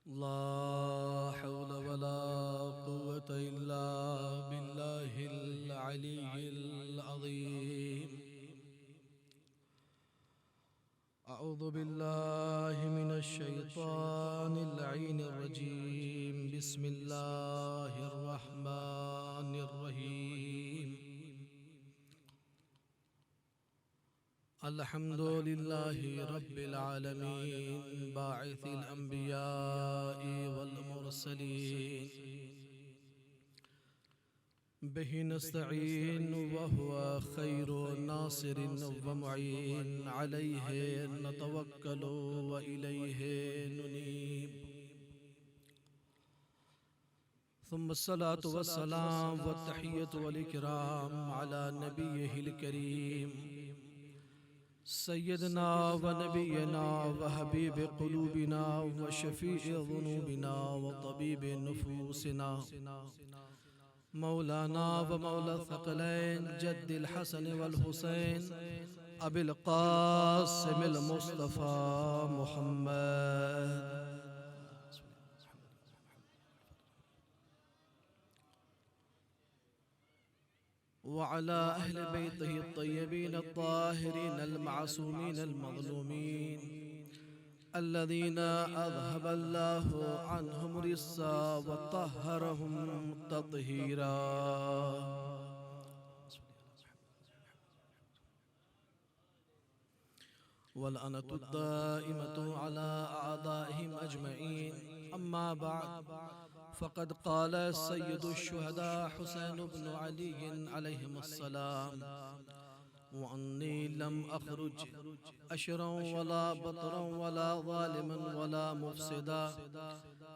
لا حول ولا قوة إلا بالله العلي العظيم. أعوذ بالله من الشيطان اللعين الرجيم. بسم الله الرحمن الرحيم. الحمد لله رب العالمين باعث الأنبياء والمرسلين، به نستعين وهو خير ناصر ومعين، عليه نتوكل وإليه ننيب. ثم الصلاة والسلام والتحية والإكرام على نبيه الكريم سيدنا ونبينا وحبيب قلوبنا وشفيع ذنوبنا وطبيب نفوسنا، مولانا ومولى الثقلين جد الحسن والحسين أبي القاسم المصطفى محمد، وعلى أهل بيته الطيبين الطاهرين المعصومين المظلومين الذين أذهب الله عنهم رجسا وطهرهم تطهيرا. واللعنة الدائمة على أعدائهم أجمعين. أما بعد، فقد قال سيد الشهداء حسين بن علي عليهم السلام: وأني لم أخرج أشرا ولا بطرا ولا ظالما ولا مفسدا،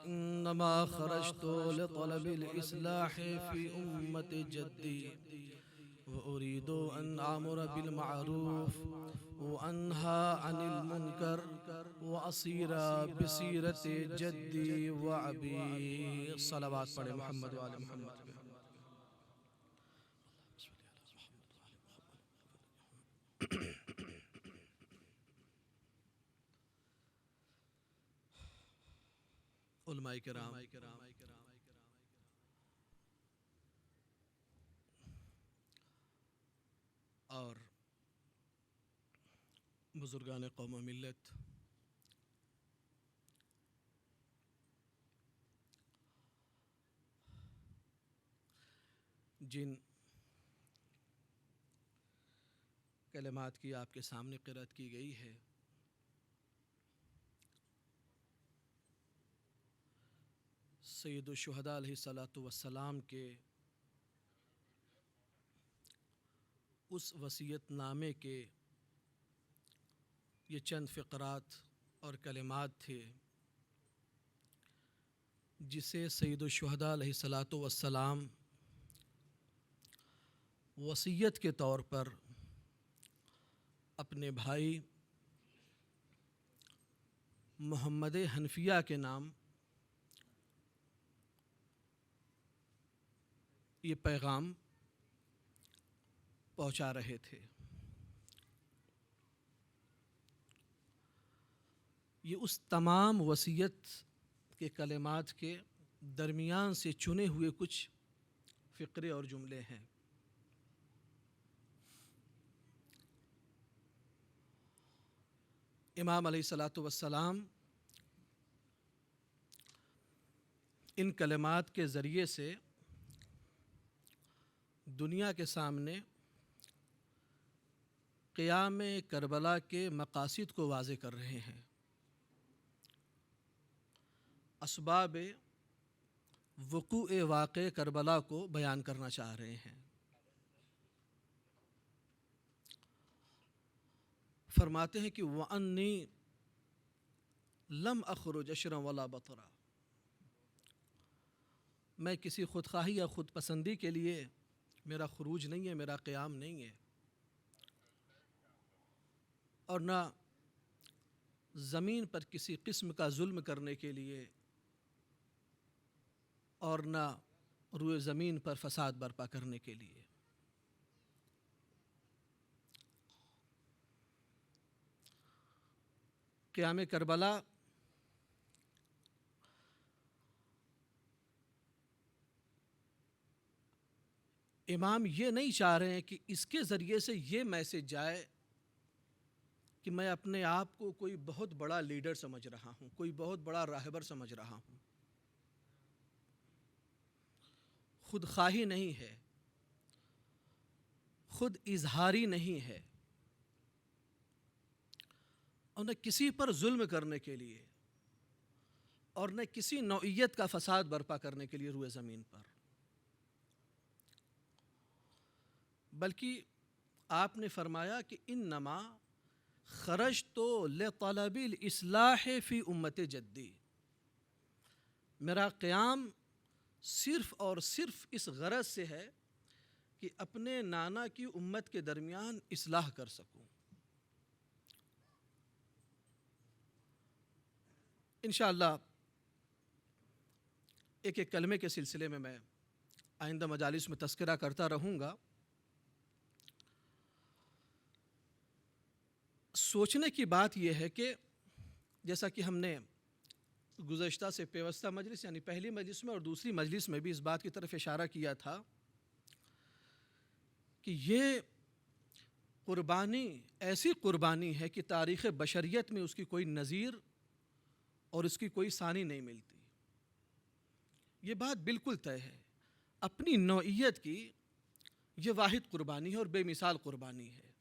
إنما خرجت لطلب الإصلاح في أمة جدي، وأريد أن أعمر بالمعروف وأنهى عن المنكر وأصير بسيرة جدي وأبي. صلوات پڑھیں محمد وآل محمد. علماء کرام، اور بزرگان قوم و ملت، جن کلمات کی آپ کے سامنے قرأت کی گئی ہے، سید الشہداء علیہ السلام کے اس وصیت نامے کے یہ چند فقرات اور کلمات تھے جسے سید الشہداء علیہ السلام وصیت کے طور پر اپنے بھائی محمد حنفیہ کے نام یہ پیغام پہنچا رہے تھے. یہ اس تمام وصیت کے کلمات کے درمیان سے چنے ہوئے کچھ فقرے اور جملے ہیں. امام علیہ السلام ان کلمات کے ذریعے سے دنیا کے سامنے قیام کربلا کے مقاصد کو واضح کر رہے ہیں، اسباب وقوع واقع کربلا کو بیان کرنا چاہ رہے ہیں. فرماتے ہیں کہ وَأَنِّي لَمْ أَخْرُجْ أَشْرًا وَلَا بَطْرًا، میں کسی خودخواہی یا خود پسندی کے لیے میرا خروج نہیں ہے، میرا قیام نہیں ہے، اور نہ زمین پر کسی قسم کا ظلم کرنے کے لیے اور نہ روئے زمین پر فساد برپا کرنے کے لیے. قیام کربلا امام یہ نہیں چاہ رہے ہیں کہ اس کے ذریعے سے یہ میسج جائے کہ میں اپنے آپ کو کوئی بہت بڑا لیڈر سمجھ رہا ہوں، کوئی بہت بڑا راہبر سمجھ رہا ہوں۔ خود خواہی نہیں ہے، خود اظہاری نہیں ہے، اور نہ کسی پر ظلم کرنے کے لیے اور نہ کسی نوعیت کا فساد برپا کرنے کے لیے روئے زمین پر، بلکہ آپ نے فرمایا کہ انما خرجت لطلب الاصلاح فی امت جدی، میرا قیام صرف اور صرف اس غرض سے ہے کہ اپنے نانا کی امت کے درمیان اصلاح کر سکوں۔ انشاءاللہ ایک ایک کلمے کے سلسلے میں آئندہ مجالس میں تذکرہ کرتا رہوں گا۔ سوچنے کی بات یہ ہے کہ جیسا کہ ہم نے گزشتہ سے پیوستہ مجلس یعنی پہلی مجلس میں اور دوسری مجلس میں بھی اس بات کی طرف اشارہ کیا تھا کہ یہ قربانی ایسی قربانی ہے کہ تاریخ بشریت میں اس کی کوئی نظیر اور اس کی کوئی ثانی نہیں ملتی۔ یہ بات بالکل طے ہے، اپنی نوعیت کی یہ واحد قربانی ہے اور بے مثال قربانی ہے۔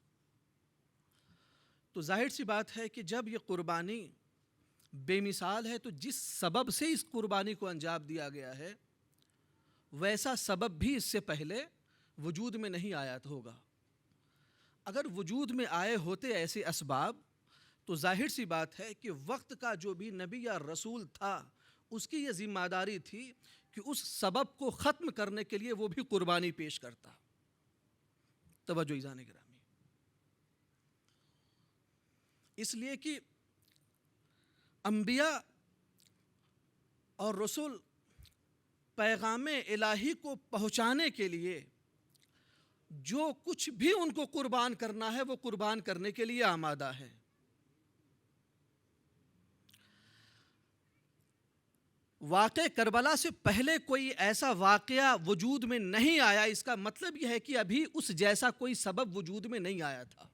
تو ظاہر سی بات ہے کہ جب یہ قربانی بے مثال ہے تو جس سبب سے اس قربانی کو انجام دیا گیا ہے ویسا سبب بھی اس سے پہلے وجود میں نہیں آیا ہوگا۔ اگر وجود میں آئے ہوتے ایسے اسباب تو ظاہر سی بات ہے کہ وقت کا جو بھی نبی یا رسول تھا اس کی یہ ذمہ داری تھی کہ اس سبب کو ختم کرنے کے لیے وہ بھی قربانی پیش کرتا۔ توجہ عزیزان گرامی، اس لیے کہ انبیاء اور رسول پیغام الہی کو پہنچانے کے لیے جو کچھ بھی ان کو قربان کرنا ہے وہ قربان کرنے کے لیے آمادہ ہے۔ واقعہ کربلا سے پہلے کوئی ایسا واقعہ وجود میں نہیں آیا، اس کا مطلب یہ ہے کہ ابھی اس جیسا کوئی سبب وجود میں نہیں آیا تھا۔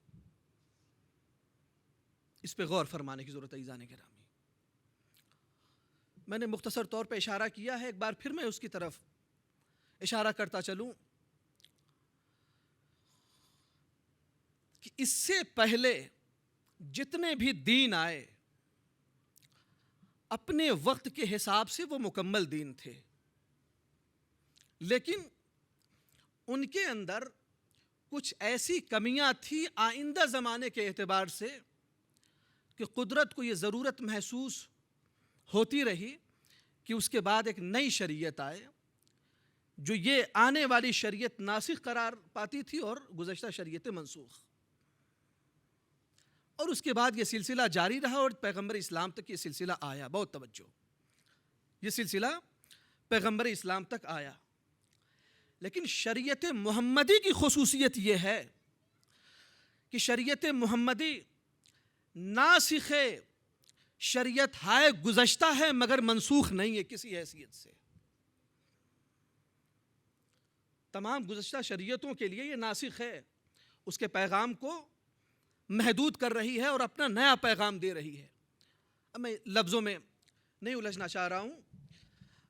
اس پہ غور فرمانے کی ضرورت ہے عزیزان گرامی۔ میں نے مختصر طور پہ اشارہ کیا ہے، ایک بار پھر میں اس کی طرف اشارہ کرتا چلوں کہ اس سے پہلے جتنے بھی دین آئے اپنے وقت کے حساب سے وہ مکمل دین تھے، لیکن ان کے اندر کچھ ایسی کمیاں تھیں آئندہ زمانے کے اعتبار سے کہ قدرت کو یہ ضرورت محسوس ہوتی رہی کہ اس کے بعد ایک نئی شریعت آئے جو یہ آنے والی شریعت ناسخ قرار پاتی تھی اور گزشتہ شریعت منسوخ، اور اس کے بعد یہ سلسلہ جاری رہا اور پیغمبر اسلام تک یہ سلسلہ آیا۔ بہت توجہ، یہ سلسلہ پیغمبر اسلام تک آیا، لیکن شریعت محمدی کی خصوصیت یہ ہے کہ شریعت محمدی ناسخ شریعت ہائے گزشتہ ہے مگر منسوخ نہیں ہے کسی حیثیت سے۔ تمام گزشتہ شریعتوں کے لیے یہ ناسخ ہے، اس کے پیغام کو محدود کر رہی ہے اور اپنا نیا پیغام دے رہی ہے۔ اب میں لفظوں میں نہیں الجھنا چاہ رہا ہوں،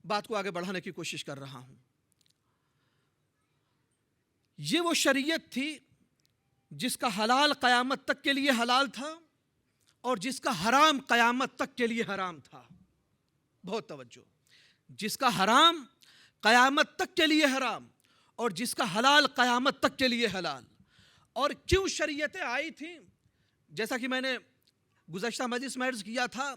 بات کو آگے بڑھانے کی کوشش کر رہا ہوں۔ یہ وہ شریعت تھی جس کا حلال قیامت تک کے لیے حلال تھا اور جس کا حرام قیامت تک کے لیے حرام تھا۔ بہت توجہ، جس کا حرام قیامت تک کے لیے حرام اور جس کا حلال قیامت تک کے لیے حلال۔ اور کیوں شریعتیں آئی تھیں؟ جیسا کہ میں نے گزشتہ مجلس میں عرض کیا تھا،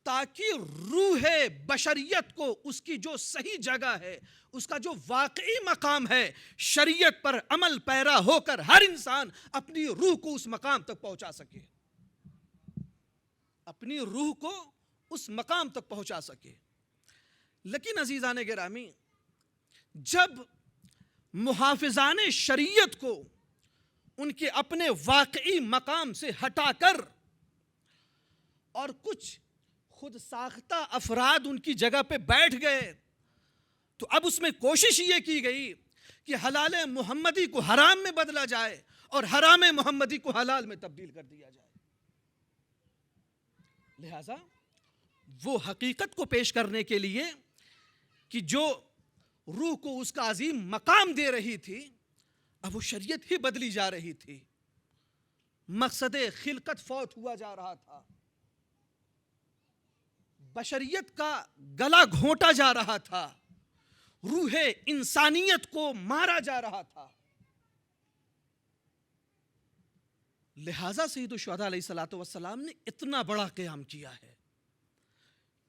تاکہ روح بشریت کو اس کی جو صحیح جگہ ہے، اس کا جو واقعی مقام ہے، شریعت پر عمل پیرا ہو کر ہر انسان اپنی روح کو اس مقام تک پہنچا سکے، اپنی روح کو اس مقام تک پہنچا سکے۔ لیکن عزیزان گرامی، جب محافظان شریعت کو ان کے اپنے واقعی مقام سے ہٹا کر اور کچھ خود ساختہ افراد ان کی جگہ پہ بیٹھ گئے، تو اب اس میں کوشش یہ کی گئی کہ حلال محمدی کو حرام میں بدلا جائے اور حرام محمدی کو حلال میں تبدیل کر دیا جائے۔ لہذا وہ حقیقت کو پیش کرنے کے لیے کہ جو روح کو اس کا عظیم مقام دے رہی تھی، اب وہ شریعت ہی بدلی جا رہی تھی، مقصد خلقت فوت ہوا جا رہا تھا، بشریت کا گلا گھونٹا جا رہا تھا، روح انسانیت کو مارا جا رہا تھا۔ لہذا سید الشہداء علیہ السلام نے اتنا بڑا قیام کیا ہے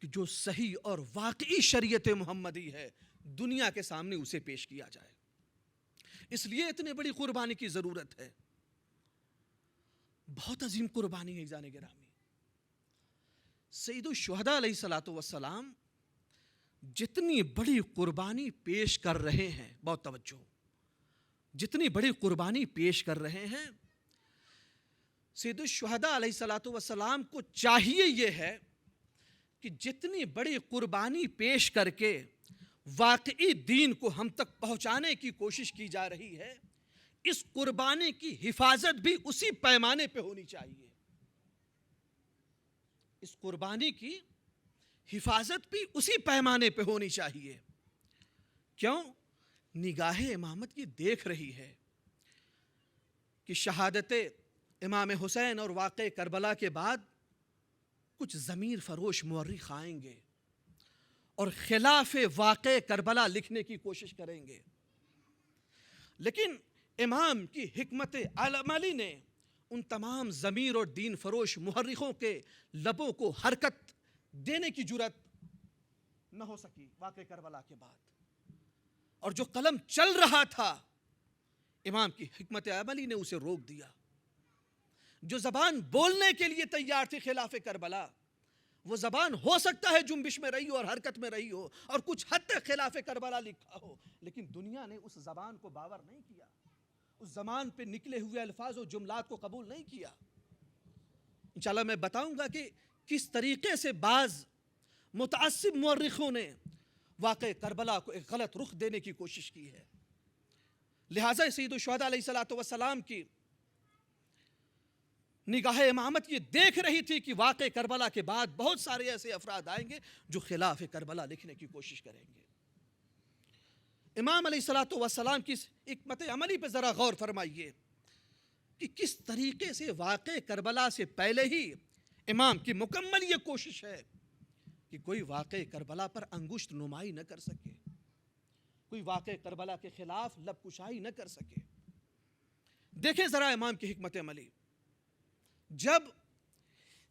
کہ جو صحیح اور واقعی شریعت محمدی ہے دنیا کے سامنے اسے پیش کیا جائے۔ اس لیے اتنی بڑی قربانی کی ضرورت ہے، بہت عظیم قربانی ہے جان گرامی۔ سید الشہداء علیہ السلام جتنی بڑی قربانی پیش کر رہے ہیں، بہت توجہ، جتنی بڑی قربانی پیش کر رہے ہیں، سید الشہداء علیہ السلام کو چاہیے یہ ہے کہ جتنی بڑی قربانی پیش کر کے واقعی دین کو ہم تک پہنچانے کی کوشش کی جا رہی ہے، اس قربانی کی حفاظت بھی اسی پیمانے پہ ہونی چاہیے۔ اس قربانی کی حفاظت بھی اسی پیمانے پہ ہونی چاہیے۔ کیوں؟ نگاہ امامت یہ دیکھ رہی ہے کہ شہادت امام حسین اور واقع کربلا کے بعد کچھ ضمیر فروش مورخ آئیں گے اور خلاف واقع کربلا لکھنے کی کوشش کریں گے، لیکن امام کی حکمت عملی نے ان تمام ضمیر اور دین فروش محرخوں کے لبوں کو حرکت دینے کی جرات نہ ہو سکی واقع کربلا کے بعد، اور جو قلم چل رہا تھا امام کی حکمت عملی نے اسے روک دیا۔ جو زبان بولنے کے لیے تیار تھی خلاف کربلا، وہ زبان ہو سکتا ہے جنبش میں رہی ہو اور حرکت میں رہی ہو اور کچھ حد تک خلاف کربلا لکھا ہو، لیکن دنیا نے اس زبان کو باور نہیں کیا، اس زبان پہ نکلے ہوئے الفاظ و جملات کو قبول نہیں کیا۔ انشاءاللہ میں بتاؤں گا کہ کس طریقے سے بعض متعصب مورخوں نے واقع کربلا کو ایک غلط رخ دینے کی کوشش کی ہے۔ لہٰذا سید الشہداء علیہ السلام کی نگاہ امامت یہ دیکھ رہی تھی کہ واقع کربلا کے بعد بہت سارے ایسے افراد آئیں گے جو خلاف کربلا لکھنے کی کوشش کریں گے۔ امام علیہ السلام کی حکمت عملی پہ ذرا غور فرمائیے کہ کس طریقے سے واقع کربلا سے پہلے ہی امام کی مکمل یہ کوشش ہے کہ کوئی واقع کربلا پر انگشت نمائی نہ کر سکے، کوئی واقع کربلا کے خلاف لب کشائی نہ کر سکے۔ دیکھیں ذرا امام کی حکمت عملی۔ جب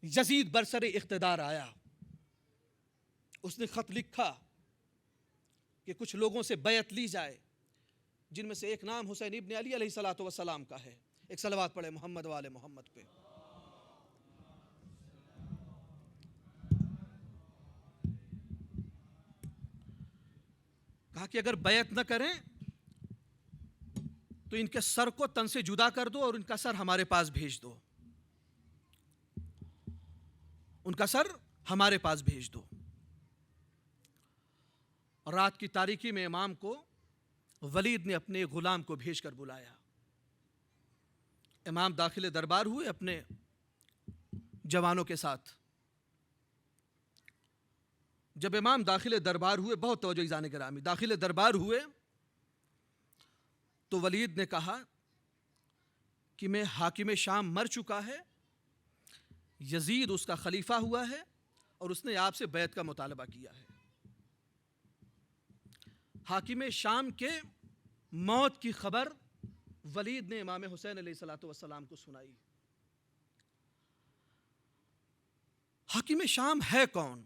یزید برسر اقتدار آیا، اس نے خط لکھا کہ کچھ لوگوں سے بیعت لی جائے، جن میں سے ایک نام حسین ابن علی علیہ السلام کا ہے۔ ایک صلوات پڑھے محمد وآل محمد پہ۔ کہا کہ اگر بیعت نہ کریں تو ان کے سر کو تن سے جدا کر دو اور ان کا سر ہمارے پاس بھیج دو، ان کا سر ہمارے پاس بھیج دو۔ رات کی تاریکی میں امام کو ولید نے اپنے غلام کو بھیج کر بلایا۔ امام داخل دربار ہوئے اپنے جوانوں کے ساتھ۔ جب امام داخل دربار ہوئے، بہت توجہ عزیزان گرامی، داخل دربار ہوئے تو ولید نے کہا کہ میں حاکم شام مر چکا ہے، یزید اس کا خلیفہ ہوا ہے اور اس نے آپ سے بیعت کا مطالبہ کیا ہے۔ حاکم شام کے موت کی خبر ولید نے امام حسین علیہ السلام کو سنائی۔ حاکم شام ہے کون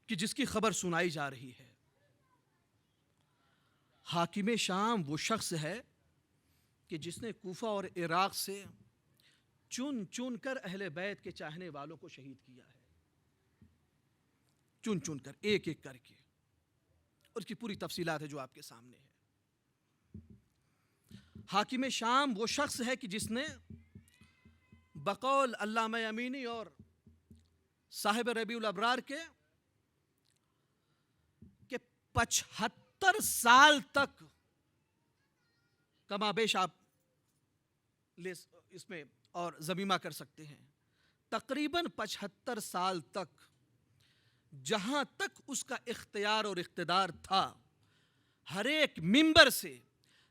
کہ جس کی خبر سنائی جا رہی ہے؟ حاکم شام وہ شخص ہے کہ جس نے کوفہ اور عراق سے چن چن کر اہل بیت کے چاہنے والوں کو شہید کیا ہے، چن چن کر، ایک ایک کر کے، اور اس کی پوری تفصیلات ہے جو آپ کے سامنے ہے۔ حاکم شام وہ شخص ہے کہ جس نے بقول علامہ امینی اور صاحب ربیع الابرار کے 75 سال تک کما بیش آپ اس میں اور ضمیمہ کر سکتے ہیں. تقریباً 75 سال تک جہاں تک اس کا اختیار اور اقتدار تھا، ہر ایک منبر سے،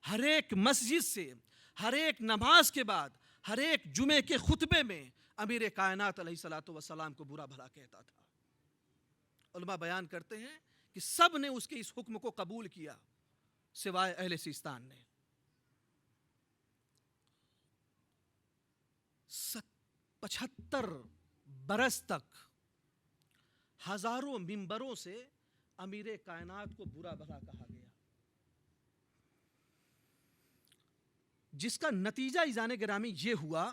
ہر ایک مسجد سے، ہر ایک نماز کے بعد، ہر ایک جمعے کے خطبے میں امیر کائنات علیہ الصلوۃ والسلام کو برا بھلا کہتا تھا. علماء بیان کرتے ہیں کہ سب نے اس کے اس حکم کو قبول کیا سوائے اہل سیستان نے. 75 برس تک ہزاروں منبروں سے امیر کائنات کو برا بھلا کہا گیا، جس کا نتیجہ ایزان گرامی یہ ہوا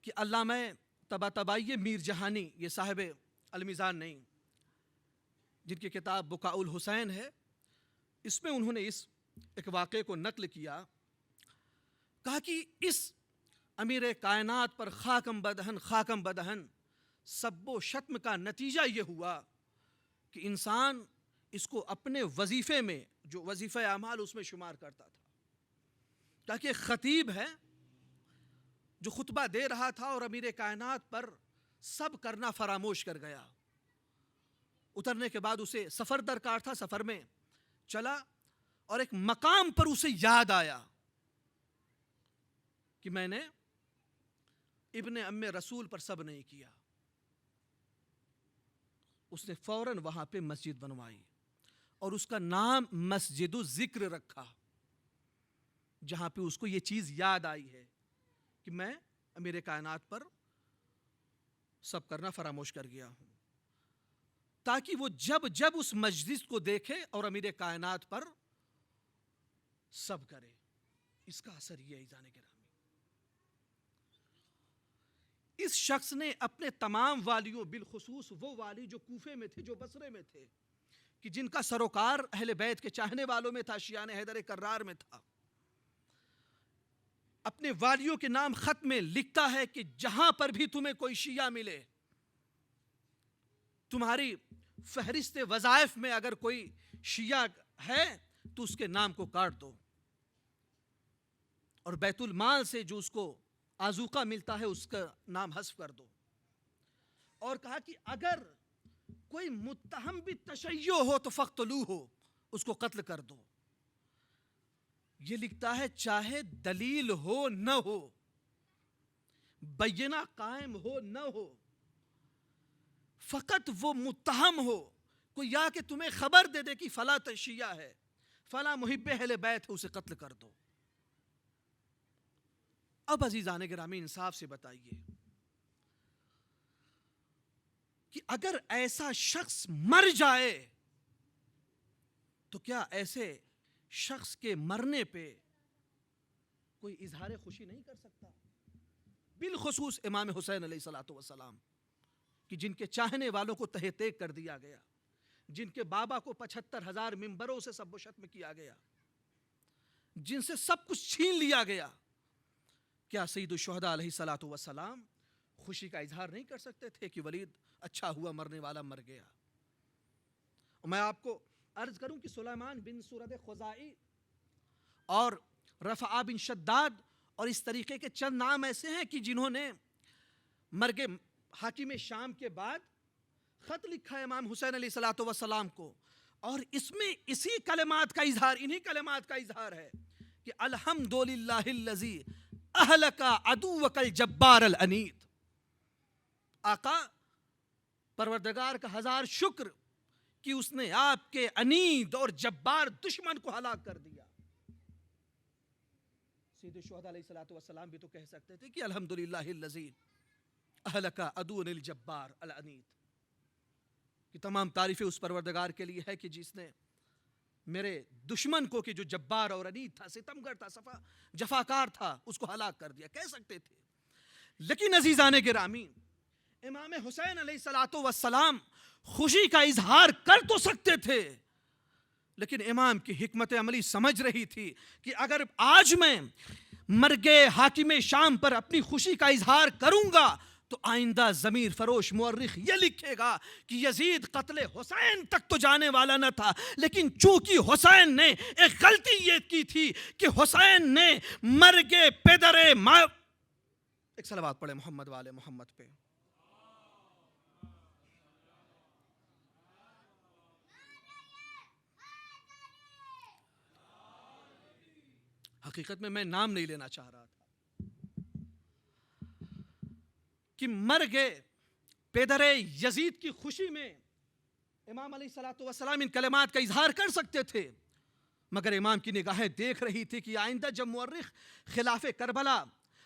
کہ علامہ طباطبائی میر جہانی، یہ صاحب المیزان نہیں، جن کی کتاب بکاء الحسین ہے، اس میں انہوں نے اس ایک واقعے کو نقل کیا. کہا کہ اس امیر کائنات پر خاکم بدہن سب و شتم کا نتیجہ یہ ہوا کہ انسان اس کو اپنے وظیفے میں، جو وظیفہ اعمال اس میں شمار کرتا تھا. تاکہ خطیب ہے جو خطبہ دے رہا تھا اور امیر کائنات پر سب کرنا فراموش کر گیا. اترنے کے بعد اسے سفر درکار تھا، سفر میں چلا اور ایک مقام پر اسے یاد آیا کہ میں نے ابن ام رسول پر سب نہیں کیا. اس نے فوراً وہاں پہ مسجد بنوائی اور اس کا نام مسجد الذکر رکھا، جہاں پہ اس کو یہ چیز یاد آئی ہے کہ میں امیر کائنات پر سب کرنا فراموش کر گیا ہوں، تاکہ وہ جب اس مجلس کو دیکھے اور امیر کائنات پر سب کرے. اس کا اثر یہ ایزان گرامی. اس شخص نے اپنے تمام والیوں، بالخصوص وہ والی جو کوفے میں تھے، جو بصرے میں تھے، کہ جن کا سروکار اہل بیت کے چاہنے والوں میں تھا، شیعان حیدر کرار میں تھا، اپنے والیوں کے نام خط میں لکھتا ہے کہ جہاں پر بھی تمہیں کوئی شیعہ ملے، تمہاری فہرست وظائف میں اگر کوئی شیعہ ہے تو اس کے نام کو کاٹ دو اور بیت المال سے جو اس کو آذوقہ ملتا ہے اس کا نام حذف کر دو. اور کہا کہ اگر کوئی متہم بھی تشیع ہو تو فقتلوہ، اس کو قتل کر دو. یہ لکھتا ہے چاہے دلیل ہو نہ ہو، بینہ قائم ہو نہ ہو، فقط وہ متہم ہو، کوئی یا کہ تمہیں خبر دے دے کہ فلاں شیعہ ہے، فلاں محب اہل بیت ہے، اسے قتل کر دو. اب عزیزان گرامی انصاف سے بتائیے کہ اگر ایسا شخص مر جائے تو کیا ایسے شخص کے مرنے پہ کوئی اظہار خوشی نہیں کر سکتا؟ بالخصوص امام حسین علیہ الصلوۃ والسلام، کہ جن کے چاہنے والوں کو تہہ تیگ کر دیا گیا، جن کے بابا کو 75,000 منبروں سے سب و شتم کیا گیا، جن سے سب کچھ چھین لیا گیا. کیا سید الشہداء علیہ الصلوۃ والسلام خوشی کا اظہار نہیں کر سکتے تھے کہ ولید اچھا ہوا مرنے والا مر گیا؟ میں آپ کو عرض کروں کہ سلیمان بن سورد خزائی اور رفع بن شداد اور اس طریقے کے چند نام ایسے ہیں کہ جنہوں نے مرگ حاکم شام کے بعد خط لکھا ہے امام حسین علیہ الصلوۃ والسلام کو، اور اس میں اسی کلمات کا اظہار، انہی کلمات کا اظہار ہے کہ الحمدللہ الذی اہلک عدوک الجبار العنید. آقا پروردگار کا ہزار شکر کہ اس نے آپ کے عنید اور جبار دشمن کو ہلاک کر دیا. سید الشہداء علیہ الصلوۃ والسلام بھی تو کہہ سکتے تھے کہ الحمدللہ الذی اہلک عدو الجبار العنید، کہ تمام تعریفیں اس پروردگار کے لیے ہے کہ جس نے میرے دشمن کو کہ جو جبار اور عنید تھا، ستمگر تھا، جفاکار تھا، اس کو ہلاک کر دیا. کہہ سکتے تھے. لیکن عزیزان گرامی، امام حسین علیہ الصلوۃ والسلام خوشی کا اظہار کر تو سکتے تھے، لیکن امام کی حکمت عملی سمجھ رہی تھی کہ اگر آج میں مرگ حاکم شام پر اپنی خوشی کا اظہار کروں گا تو آئندہ ضمیر فروش مورخ یہ لکھے گا کہ یزید قتل حسین تک تو جانے والا نہ تھا، لیکن چونکہ حسین نے ایک غلطی یہ کی تھی کہ حسین نے مرگ پدر ماں، ایک صلوات پڑھے محمد والے محمد پہ. حقیقت میں نام نہیں لینا چاہ رہا تھا کہ مرگ پیدر یزید کی خوشی میں امام علیہ الصلوۃ والسلام ان کلمات کا اظہار کر سکتے تھے، مگر امام کی نگاہیں دیکھ رہی تھی کہ آئندہ جب مورخ خلاف کربلا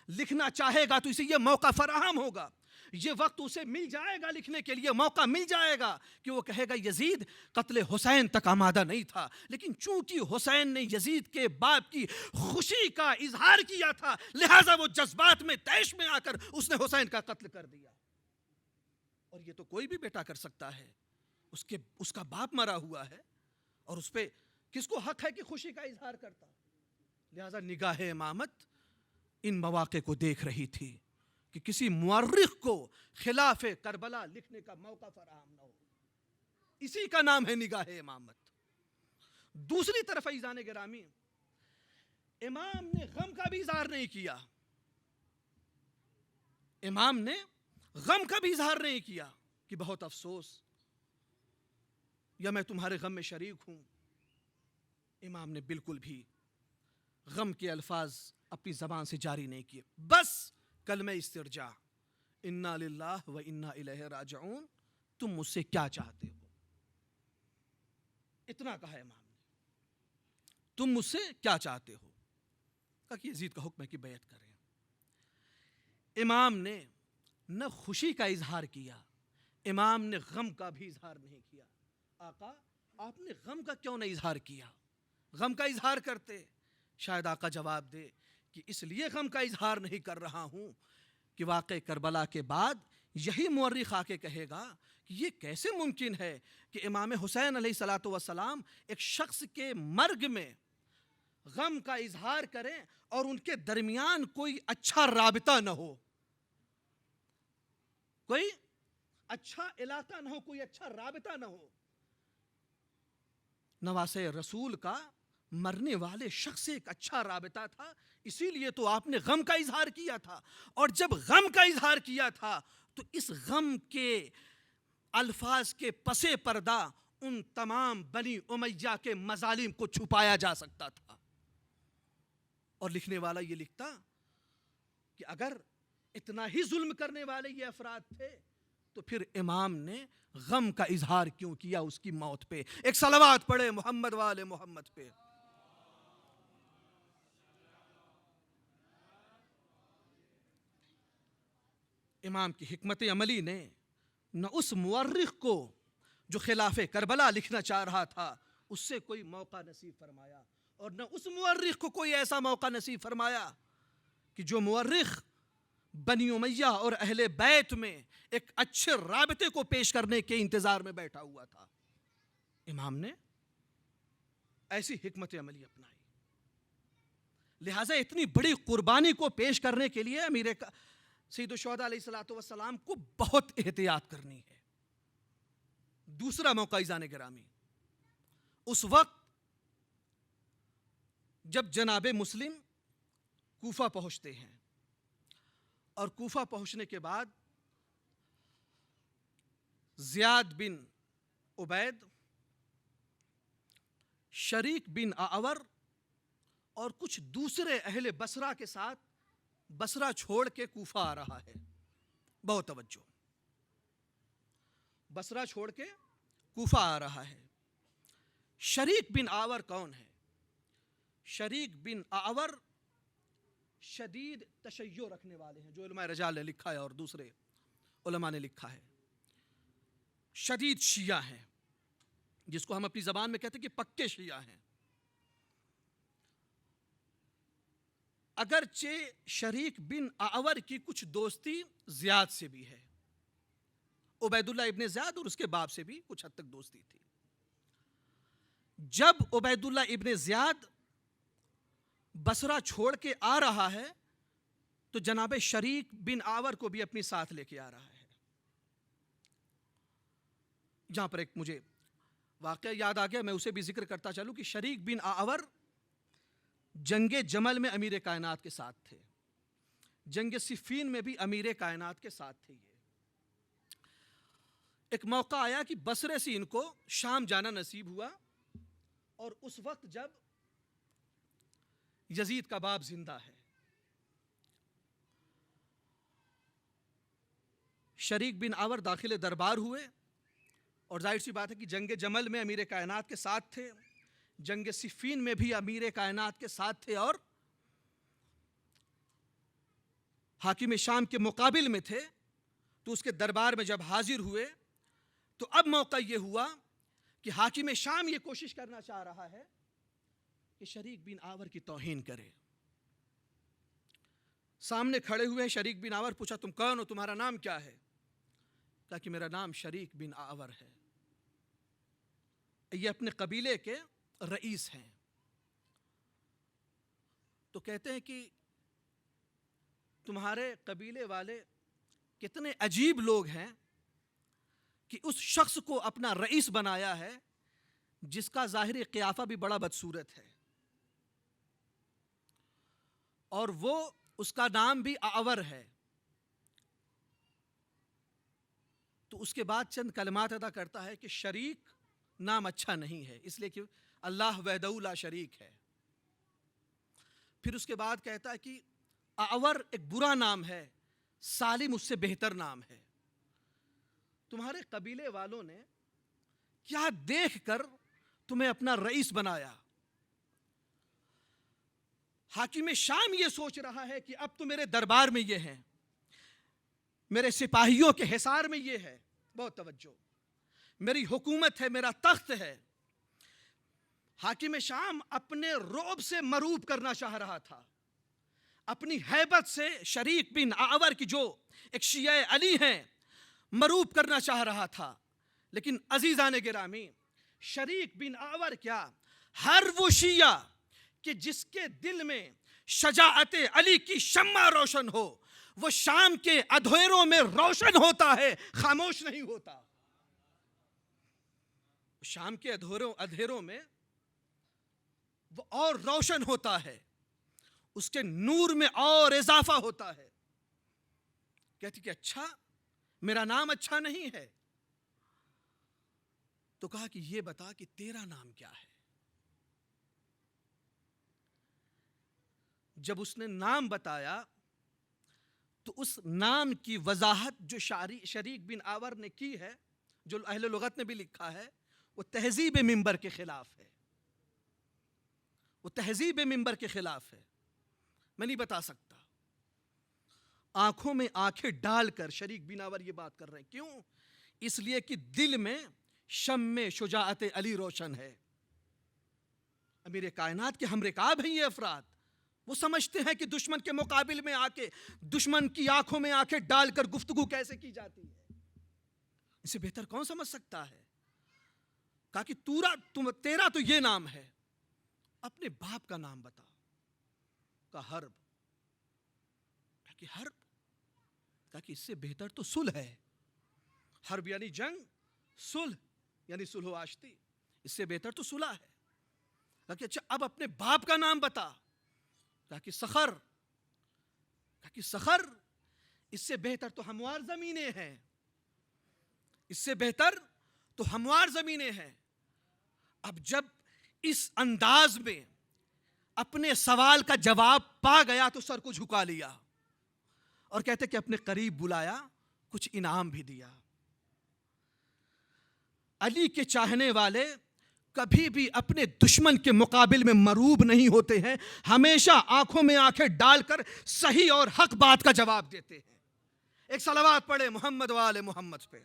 لکھنا چاہے گا تو اسے یہ موقع فراہم ہوگا، یہ وقت اسے مل جائے گا، لکھنے کے لیے موقع مل جائے گا کہ وہ کہے گا یزید قتل حسین تک آمادہ نہیں تھا، لیکن چونکہ حسین نے یزید کے باپ کی خوشی کا اظہار کیا تھا لہٰذا وہ جذبات میں طیش میں آ کر اس نے حسین کا قتل کر دیا. اور یہ تو کوئی بھی بیٹا کر سکتا ہے، اس کا باپ مرا ہوا ہے اور اس پہ کس کو حق ہے کہ خوشی کا اظہار کرتا. لہٰذا نگاہ امامت ان مواقع کو دیکھ رہی تھی کہ کسی مورخ کو خلاف کربلا لکھنے کا موقع فراہم نہ ہو. اسی کا نام ہے نگاہ امامت. دوسری طرف عزیزان گرامی، امام نے غم کا بھی اظہار نہیں کیا. امام نے غم کا بھی اظہار نہیں کیا کہ بہت افسوس یا میں تمہارے غم میں شریک ہوں. امام نے بالکل بھی غم کے الفاظ اپنی زبان سے جاری نہیں کیے، بس کلمہ استرجاع انا للہ و انا الیہ راجعون، تم مجھ سے کیا چاہتے ہو، اتنا کہا امام نے. تم مجھ سے کیا چاہتے ہو، کہا کہ یزید کا حکم ہے کہ بیعت کریں. امام نے نہ خوشی کا اظہار کیا، امام نے غم کا بھی اظہار نہیں کیا. آقا آپ نے غم کا کیوں نہیں اظہار کیا؟ غم کا اظہار کرتے. شاید آقا جواب دے کہ اس لیے غم کا اظہار نہیں کر رہا ہوں کہ واقع کربلا کے بعد یہی مورخ آ کے کہے گا کہ یہ کیسے ممکن ہے کہ امام حسین علیہ الصلوۃ والسلام ایک شخص کے مرگ میں غم کا اظہار کریں اور ان کے درمیان کوئی اچھا رابطہ نہ ہو، کوئی اچھا علاقہ نہ ہو، کوئی اچھا رابطہ نہ ہو. نواسے رسول کا مرنے والے شخص سے ایک اچھا رابطہ تھا، اسی لیے تو آپ نے غم کا اظہار کیا تھا. اور جب غم کا اظہار کیا تھا تو اس غم کے الفاظ کے پس پردہ ان تمام بنی امیہ کے مظالم کو چھپایا جا سکتا تھا. اور لکھنے والا یہ لکھتا کہ اگر اتنا ہی ظلم کرنے والے یہ افراد تھے تو پھر امام نے غم کا اظہار کیوں کیا اس کی موت پہ. ایک صلوات پڑھے محمد والے محمد پہ. امام کی حکمت عملی نے نہ اس مورخ کو جو خلاف کربلا لکھنا چاہ رہا تھا اس سے کوئی موقع نصیب فرمایا، اور نہ اس مورخ کو کوئی ایسا موقع نصیب فرمایا کہ جو مورخ بنی امیہ اور اہل بیت میں ایک اچھے رابطے کو پیش کرنے کے انتظار میں بیٹھا ہوا تھا. امام نے ایسی حکمت عملی اپنائی. لہٰذا اتنی بڑی قربانی کو پیش کرنے کے لیے امیر سید الشہداء علیہ الصلوۃ والسلام کو بہت احتیاط کرنی ہے. دوسرا موقع عزیزان گرامی، اس وقت جب جناب مسلم کوفہ پہنچتے ہیں اور کوفہ پہنچنے کے بعد زیاد بن عبید، شریک بن اعور اور کچھ دوسرے اہل بصرہ کے ساتھ بصرہ چھوڑ کے کوفہ آ رہا ہے. بہت توجہ، بصرہ چھوڑ کے کوفہ آ رہا ہے. شریک بن اعور کون ہے؟ شریک بن اعور شدید تشیع رکھنے والے ہیں، جو علماء رجال نے لکھا ہے اور دوسرے علماء نے لکھا ہے. شدید شیعہ ہیں، جس کو ہم اپنی زبان میں کہتے ہیں کہ پکے شیعہ ہیں. اگرچہ شریک بن اعور کی کچھ دوستی زیاد سے بھی ہے، عبید اللہ ابن زیاد اور اس کے باپ سے بھی کچھ حد تک دوستی تھی. جب عبید اللہ ابن زیاد بصرہ چھوڑ کے آ رہا ہے تو جناب شریک بن آور کو بھی اپنی ساتھ لے کے آ رہا ہے. جہاں پر ایک مجھے واقعہ یاد آ گیا، میں اسے بھی ذکر کرتا چلوں کہ شریک بن آور جنگ جمل میں امیر کائنات کے ساتھ تھے، جنگ صفین میں بھی امیر کائنات کے ساتھ تھے. یہ ایک موقع آیا کہ بصرے سے ان کو شام جانا نصیب ہوا، اور اس وقت جب یزید کا باپ زندہ ہے. شریک بن آور داخل دربار ہوئے، اور ظاہر سی بات ہے کہ جنگ جمل میں امیر کائنات کے ساتھ تھے، جنگ صفین میں بھی امیر کائنات کے ساتھ تھے، اور حاکم شام کے مقابل میں تھے. تو اس کے دربار میں جب حاضر ہوئے تو اب موقع یہ ہوا کہ حاکم شام یہ کوشش کرنا چاہ رہا ہے کہ شریک بن آور کی توہین کرے. سامنے کھڑے ہوئے شریک بن آور، پوچھا تم کون ہو، تمہارا نام کیا ہے؟ کہا کہ میرا نام شریک بن آور ہے. یہ اپنے قبیلے کے رئیس ہیں. تو کہتے ہیں کہ تمہارے قبیلے والے کتنے عجیب لوگ ہیں کہ اس شخص کو اپنا رئیس بنایا ہے جس کا ظاہری قیافہ بھی بڑا بدصورت ہے، اور وہ اس کا نام بھی آور ہے. تو اس کے بعد چند کلمات ادا کرتا ہے کہ شریک نام اچھا نہیں ہے، اس لیے کہ اللہ وحدہ لا شریک ہے. پھر اس کے بعد کہتا ہے کہ آور ایک برا نام ہے، سالم اس سے بہتر نام ہے. تمہارے قبیلے والوں نے کیا دیکھ کر تمہیں اپنا رئیس بنایا؟ حاکم شام یہ سوچ رہا ہے کہ اب تو میرے دربار میں یہ ہیں، میرے سپاہیوں کے حصار میں یہ ہے، بہت توجہ، میری حکومت ہے، میرا تخت ہے. حاکم شام اپنے رعب سے مروب کرنا چاہ رہا تھا، اپنی ہیبت سے شریک بن آور کی جو ایک شیعہ علی ہیں مروب کرنا چاہ رہا تھا. لیکن عزیزان گرامی، شریک بن آور کیا، ہر وہ شیعہ کہ جس کے دل میں شجاعت علی کی شمع روشن ہو، وہ شام کے اندھیروں میں روشن ہوتا ہے، خاموش نہیں ہوتا. شام کے اندھیروں میں وہ اور روشن ہوتا ہے، اس کے نور میں اور اضافہ ہوتا ہے. کہتی کہ اچھا، میرا نام اچھا نہیں ہے. تو کہا کہ یہ بتا کہ تیرا نام کیا ہے. جب اس نے نام بتایا تو اس نام کی وضاحت جو شریک بن آور نے کی ہے، جو اہل لغت نے بھی لکھا ہے، وہ تہذیب منبر کے خلاف ہے. وہ تہذیب منبر کے خلاف ہے. میں نہیں بتا سکتا. آنکھوں میں آنکھیں ڈال کر شریک بن آور یہ بات کر رہے ہیں. کیوں؟ اس لیے کہ دل میں شمع شجاعت علی روشن ہے. امیر کائنات کے ہم رکاب ہیں یہ افراد. وہ سمجھتے ہیں کہ دشمن کے مقابل میں آ کے دشمن کی آنکھوں میں آنکھیں ڈال کر گفتگو کیسے کی جاتی ہے. اسے بہتر کون سمجھ سکتا ہے؟ کہا کہ تیرا تو یہ نام ہے، اپنے باپ کا نام بتا. کہا حرب. کہا کہ حرب؟ کہا کہ اس سے بہتر تو صلح ہے. حرب یعنی جنگ، صلح یعنی صلح و آشتی، اس سے بہتر تو صلح ہے. کہا کہ اچھا اب اپنے باپ کا نام بتا. کہا کہ صخر. کہا کہ صخر؟ اس سے بہتر تو ہموار زمینیں ہیں، اس سے بہتر تو ہموار زمینیں ہیں. اب جب اس انداز میں اپنے سوال کا جواب پا گیا تو سر کو جھکا لیا اور کہتے کہ اپنے قریب بلایا، کچھ انعام بھی دیا. علی کے چاہنے والے کبھی بھی اپنے دشمن کے مقابل میں مروب نہیں ہوتے ہیں، ہمیشہ آنکھوں میں آنکھیں ڈال کر صحیح اور حق بات کا جواب دیتے ہیں. ایک صلوات پڑھے محمد و آل محمد پہ.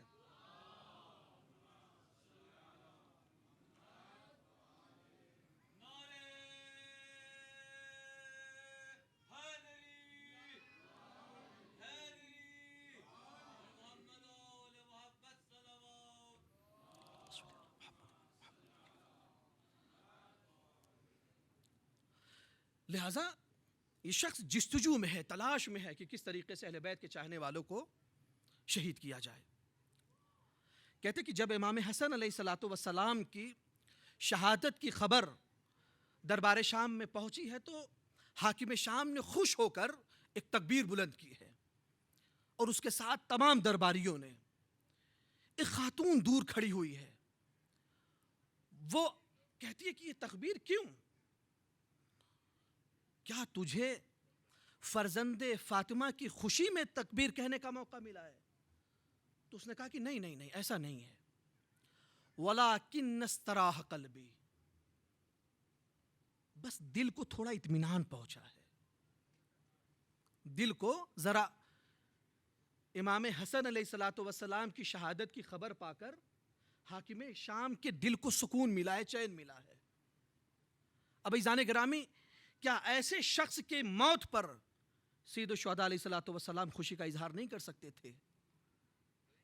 لہذا یہ شخص جستجو میں ہے، تلاش میں ہے کہ کس طریقے سے اہل بیت کے چاہنے والوں کو شہید کیا جائے۔ کہتے کہ جب امام حسن علیہ الصلوۃ والسلام کی شہادت کی خبر دربار شام میں پہنچی ہے تو حاکم شام نے خوش ہو کر ایک تکبیر بلند کی ہے، اور اس کے ساتھ تمام درباریوں نے۔ ایک خاتون دور کھڑی ہوئی ہے، وہ کہتی ہے کہ یہ تکبیر کیوں؟ کیا تجھے فرزند فاطمہ کی خوشی میں تکبیر کہنے کا موقع ملا ہے؟ تو اس نے کہا کہ نہیں ایسا نہیں ہے۔ وَلَٰكِنَّ اسْتَرَاحَ قَلْبِي، بس دل کو تھوڑا اطمینان پہنچا ہے، دل کو ذرا امام حسن علیہ الصلوۃ والسلام کی شہادت کی خبر پا کر حاکم شام کے دل کو سکون ملا ہے، چین ملا ہے۔ اب عزیزان گرامی، کیا ایسے شخص کے موت پر سید الشہداء علیہ الصلوۃ والسلام خوشی کا اظہار نہیں کر سکتے تھے؟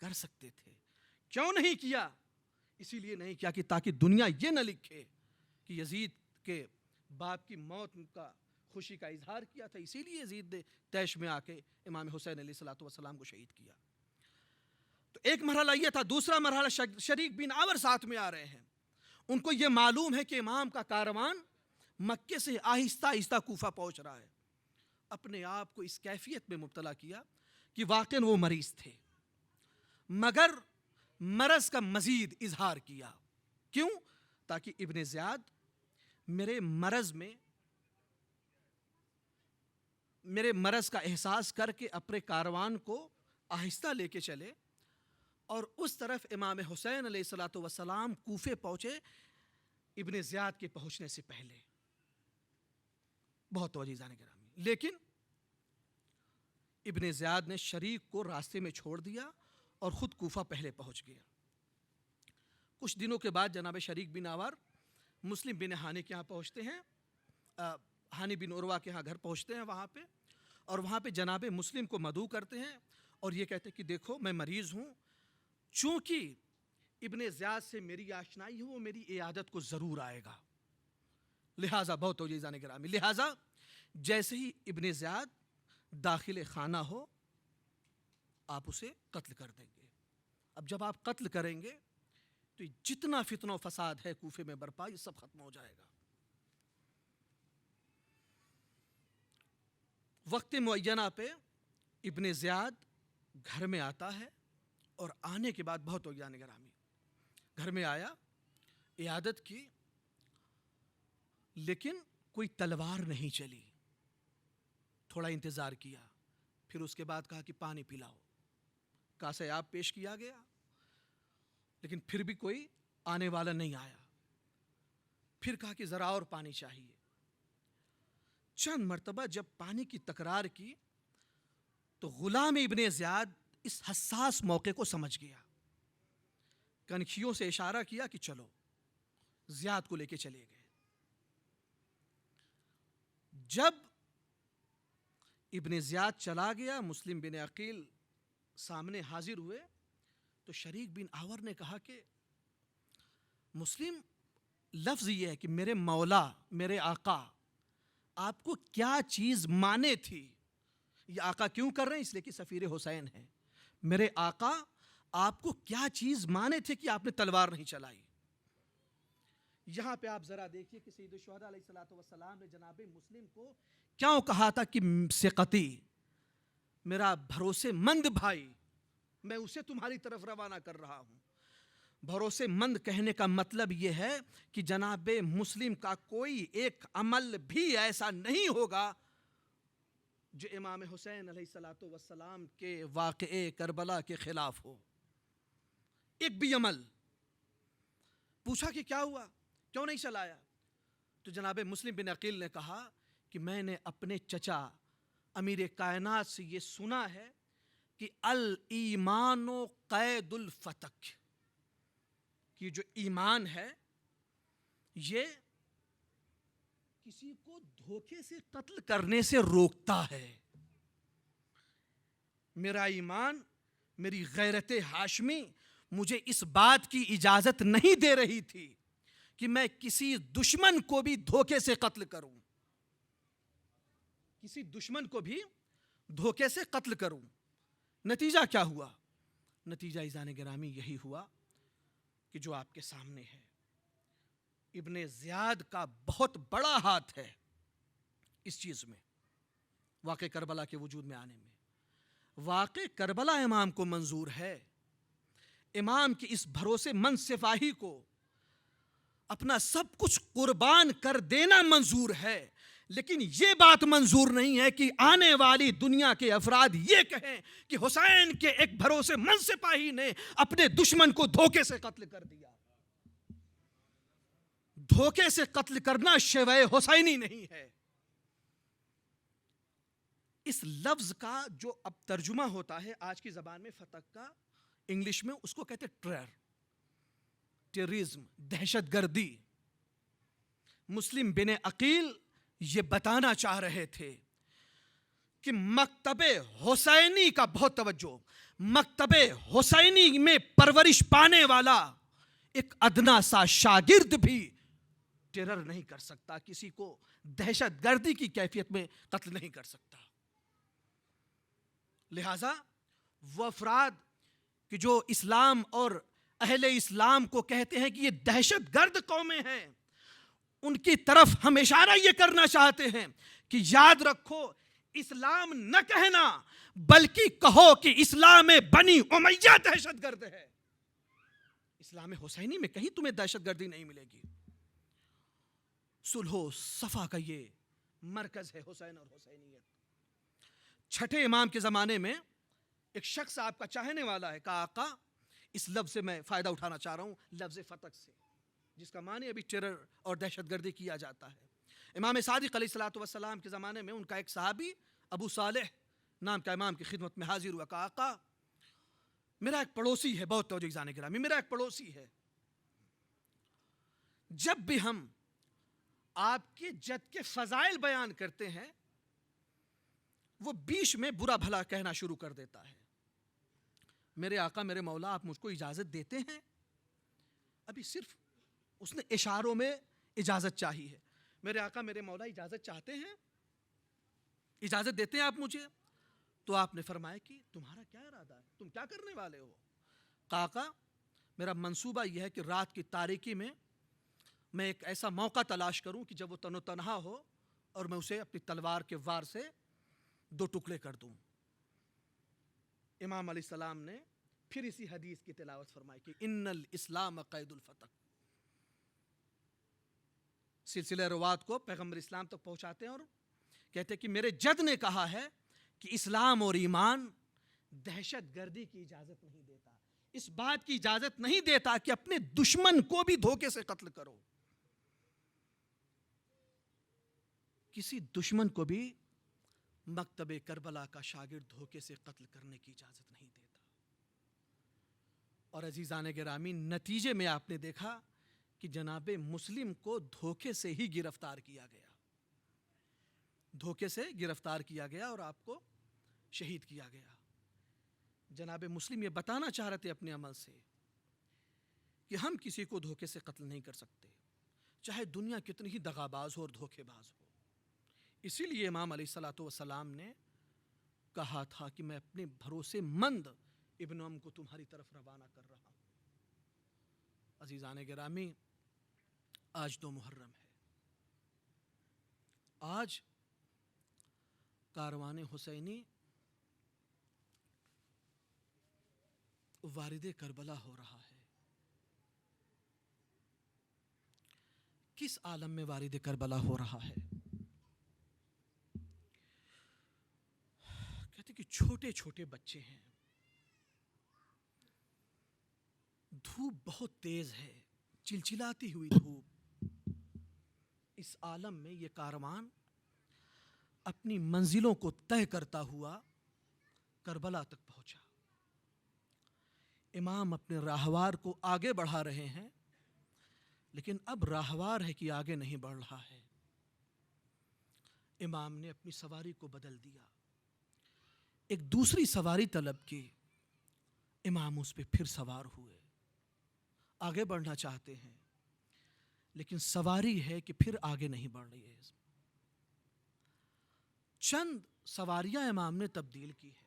کر سکتے تھے۔ کیوں نہیں کیا؟ اسی لیے نہیں کیا کہ تاکہ دنیا یہ نہ لکھے کہ یزید کے باپ کی موت کا خوشی کا اظہار کیا تھا، اسی لیے یزید نے طیش میں آ کے امام حسین علیہ الصلوۃ والسلام کو شہید کیا۔ تو ایک مرحلہ یہ تھا۔ دوسرا مرحلہ، شریک بن آور ساتھ میں آ رہے ہیں، ان کو یہ معلوم ہے کہ امام کا کاروان مکے سے آہستہ آہستہ کوفہ پہنچ رہا ہے۔ اپنے آپ کو اس کیفیت میں مبتلا کیا کہ واقعاً وہ مریض تھے، مگر مرض کا مزید اظہار کیا۔ کیوں؟ تاکہ ابن زیاد میرے مرض کا احساس کر کے اپنے کاروان کو آہستہ لے کے چلے، اور اس طرف امام حسین علیہ الصلوۃ والسلام کوفے پہنچے ابن زیاد کے پہنچنے سے پہلے۔ بہت توجہ جانے گرامی، لیکن ابن زیاد نے شریک کو راستے میں چھوڑ دیا اور خود کوفہ پہلے پہنچ گیا۔ کچھ دنوں کے بعد جناب شریک بن آور مسلم بن ہانی کے ہاں پہنچتے ہیں، ہانی بن عروہ کے ہاں گھر پہنچتے ہیں وہاں پہ، اور وہاں پہ جناب مسلم کو مدعو کرتے ہیں اور یہ کہتے ہیں کہ دیکھو میں مریض ہوں، چونکہ ابن زیاد سے میری آشنائی ہے، وہ میری عیادت کو ضرور آئے گا، لہٰذا بہت توجہ جانے گرامی، لہٰذا جیسے ہی ابن زیاد داخل خانہ ہو آپ اسے قتل کر دیں گے۔ اب جب آپ قتل کریں گے تو جتنا فتنہ و فساد ہے کوفے میں برپا، یہ سب ختم ہو جائے گا۔ وقت معینہ پہ ابن زیاد گھر میں آتا ہے، اور آنے کے بعد بہت توجہ جانے گرامی، گھر میں آیا، عیادت کی، لیکن کوئی تلوار نہیں چلی۔ تھوڑا انتظار کیا، پھر اس کے بعد کہا کہ پانی پلاؤ، کاسے آب پیش کیا گیا، لیکن پھر بھی کوئی آنے والا نہیں آیا۔ پھر کہا کہ ذرا اور پانی چاہیے۔ چند مرتبہ جب پانی کی تکرار کی تو غلام ابن زیاد اس حساس موقع کو سمجھ گیا، کنکھیوں سے اشارہ کیا کہ چلو، زیاد کو لے کے چلے گئے۔ جب ابن زیاد چلا گیا، مسلم بن عقیل سامنے حاضر ہوئے تو شریک بن آور نے کہا کہ مسلم، لفظ یہ ہے کہ میرے مولا، میرے آقا، آپ کو کیا چیز مانے تھی؟ یہ آقا کیوں کر رہے ہیں؟ اس لیے کہ سفیر حسین ہیں۔ میرے آقا، آپ کو کیا چیز مانے تھے کہ آپ نے تلوار نہیں چلائی؟ یہاں پہ آپ ذرا دیکھیے کہ سید الشہداء علیہ الصلوۃ والسلام نے جناب مسلم کو کیوں کہا تھا کہ ثقتی، میرا بھروسے مند بھائی، میں اسے تمہاری طرف روانہ کر رہا ہوں۔ بھروسے مند کہنے کا مطلب یہ ہے کہ جناب مسلم کا کوئی ایک عمل بھی ایسا نہیں ہوگا جو امام حسین علیہ الصلوۃ والسلام کے واقعے کربلا کے خلاف ہو، ایک بھی عمل۔ پوچھا کہ کیا ہوا، کیوں نہیں چلایا؟ تو جناب مسلم بن عقیل نے کہا کہ میں نے اپنے چچا امیر کائنات سے یہ سنا ہے کہ الایمان قید الفتک، کہ جو ایمان ہے یہ کسی کو دھوکے سے قتل کرنے سے روکتا ہے۔ میرا ایمان، میری غیرت ہاشمی مجھے اس بات کی اجازت نہیں دے رہی تھی کہ میں کسی دشمن کو بھی دھوکے سے قتل کروں، کسی دشمن کو بھی دھوکے سے قتل کروں. نتیجہ کیا ہوا؟ نتیجہ عزیزان گرامی یہی ہوا کہ جو آپ کے سامنے ہے. ابن زیاد کا بہت بڑا ہاتھ ہے اس چیز میں، واقع کربلا کے وجود میں آنے میں. واقع کربلا امام کو منظور ہے، امام کی اس بھروسے مند سپاہی کو اپنا سب کچھ قربان کر دینا منظور ہے، لیکن یہ بات منظور نہیں ہے کہ آنے والی دنیا کے افراد یہ کہیں کہ حسین کے ایک بھروسے مند سپاہی نے اپنے دشمن کو دھوکے سے قتل کر دیا. دھوکے سے قتل کرنا شیوہ حسینی نہیں ہے. اس لفظ کا جو اب ترجمہ ہوتا ہے آج کی زبان میں فتح کا، انگلش میں اس کو کہتے ٹیررزم، دہشت گردی. مسلم بن عقیل یہ بتانا چاہ رہے تھے کہ مکتب حسینی کا بہت توجہ، مکتب حسینی میں پرورش پانے والا ایک ادنا سا شاگرد بھی ٹیرر نہیں کر سکتا، کسی کو دہشت گردی کی کیفیت میں قتل نہیں کر سکتا. لہذا وہ افراد کہ جو اسلام اور اہل اسلام کو کہتے ہیں کہ یہ دہشت گرد قومیں ہیں، ان کی طرف ہم اشارہ یہ کرنا چاہتے ہیں کہ یاد رکھو، اسلام نہ کہنا بلکہ کہو کہ اسلام بنی امیہ دہشت گرد ہے. اسلام حسینی میں کہیں تمہیں دہشت گردی نہیں ملے گی. صلح و صفا کا یہ مرکز ہے حسین اور حسینیت. چھٹے امام کے زمانے میں ایک شخص آپ کا چاہنے والا ہے، کہا آقا، اس لفظ سے میں فائدہ اٹھانا چاہ رہا ہوں، لفظ فتق سے، جس کا معنی ابھی ٹیرر اور دہشت گردی کیا جاتا ہے. امام صادق علیہ الصلوۃ والسلام کے زمانے میں ان کا ایک صحابی ابو صالح نام کا امام کی خدمت میں حاضر ہوا. کہا آقا، میرا ایک پڑوسی ہے، بہت توجہ عزیزان گرامی، میرا ایک پڑوسی ہے، جب بھی ہم آپ کے جد کے فضائل بیان کرتے ہیں وہ بیچ میں برا بھلا کہنا شروع کر دیتا ہے. میرے آقا، میرے مولا، آپ مجھ کو اجازت دیتے ہیں؟ ابھی صرف اس نے اشاروں میں اجازت چاہی ہے. میرے آقا، میرے مولا، اجازت چاہتے ہیں؟ اجازت دیتے ہیں آپ مجھے؟ تو آپ نے فرمایا کہ تمہارا کیا ارادہ ہے، تم کیا کرنے والے ہو؟ کہا آقا، میرا منصوبہ یہ ہے کہ رات کی تاریکی میں میں ایک ایسا موقع تلاش کروں کہ جب وہ تن و تنہا ہو اور میں اسے اپنی تلوار کے وار سے 2 ٹکڑے کر دوں. امام علیہ السلام نے پھر اسی حدیث کی تلاوت فرمائی کہ ان الاسلام قید الفتق. سلسلہ روات کو پیغمبر اسلام تک پہنچاتے ہیں اور کہتے ہیں کہ میرے جد نے کہا ہے کہ اسلام اور ایمان دہشت گردی کی اجازت نہیں دیتا، اس بات کی اجازت نہیں دیتا کہ اپنے دشمن کو بھی دھوکے سے قتل کرو. کسی دشمن کو بھی مکتب کربلا کا شاگرد دھوکے سے قتل کرنے کی اجازت نہیں دیتا. اور عزیزان گرامی، نتیجے میں آپ نے دیکھا کہ جناب مسلم کو دھوکے سے ہی گرفتار کیا گیا، دھوکے سے گرفتار کیا گیا اور آپ کو شہید کیا گیا. جناب مسلم یہ بتانا چاہ رہے تھے اپنے عمل سے کہ ہم کسی کو دھوکے سے قتل نہیں کر سکتے، چاہے دنیا کتنی ہی دغاباز ہو اور دھوکے باز ہو. اسی لیے امام علیہ الصلوۃ والسلام نے کہا تھا کہ میں اپنے بھروسے مند ابن ام کو تمہاری طرف روانہ کر رہا ہوں. عزیزان گرامی، آج 2 محرم ہے. آج کاروان حسینی وارد کربلا ہو رہا ہے. کس عالم میں وارد کربلا ہو رہا ہے؟ کہتے کہ چھوٹے چھوٹے بچے ہیں، دھوپ بہت تیز ہے، چلچلاتی ہوئی دھوپ. اس عالم میں یہ کاروان اپنی منزلوں کو طے کرتا ہوا کربلا تک پہنچا. امام اپنے راہوار کو آگے بڑھا رہے ہیں، لیکن اب راہوار ہے کہ آگے نہیں بڑھ رہا ہے. امام نے اپنی سواری کو بدل دیا، ایک دوسری سواری طلب کی. امام اس پہ پھر سوار ہوئے، آگے بڑھنا چاہتے ہیں لیکن سواری ہے کہ پھر آگے نہیں بڑھ رہی ہے. چند سواریاں امام نے تبدیل کی ہے۔